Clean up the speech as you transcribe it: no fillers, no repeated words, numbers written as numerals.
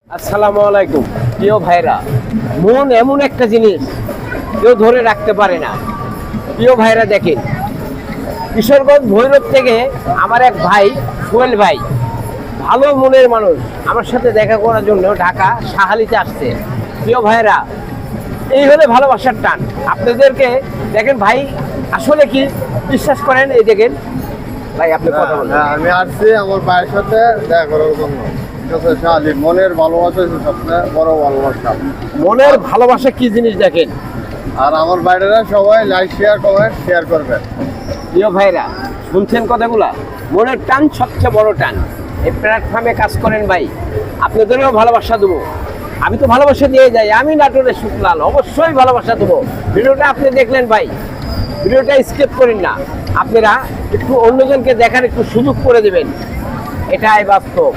আসসালামু আলাইকুম প্রিয় ভাইরা। মন এমন একটা জিনিস কেউ ধরে রাখতে পারে না। প্রিয় ভাইরা দেখেন, কিশোরগঞ্জ ভৈরব থেকে আমার এক ভাই সোহেল ভাই, ভালো মনের মানুষ, আমার সাথে দেখা করার জন্য ঢাকা সাহালিতে আসছে। প্রিয় ভাইরা, এই হলে ভালোবাসার টান। আপনাদেরকে দেখেন ভাই, আসলে কি বিশ্বাস করেন? এই দেখেন ভাই, আপনি কথা বলেন। আমি আসছি আমার ভাইয়ের সাথে দেখা করার জন্য। মনের ভালোবাসা হচ্ছে সবচেয়ে বড় ভালোবাসা। মনের ভালোবাসা কি জিনিস দেখেন। আর আমার বাইরেরা সবাই লাইক শেয়ার করবেন। প্রিয় ভাইরা, শুনছেন কথাগুলা? মনের টান সবচেয়ে বড় টান। এই প্ল্যাটফর্মে কাজ করেন ভাই, আপনাদেরও ভালোবাসা দেবো। আমি তো ভালোবাসা দিয়ে যাই। আমি নাটোরের শুক্লাল, অবশ্যই ভালোবাসা দেবো। ভিডিওটা আপনি দেখলেন ভাই, ভিডিওটা স্কিপ করেন না। আপনারা একটু অন্যজনকে দেখার একটু সুযোগ করে দেবেন, এটাই বাস্তব।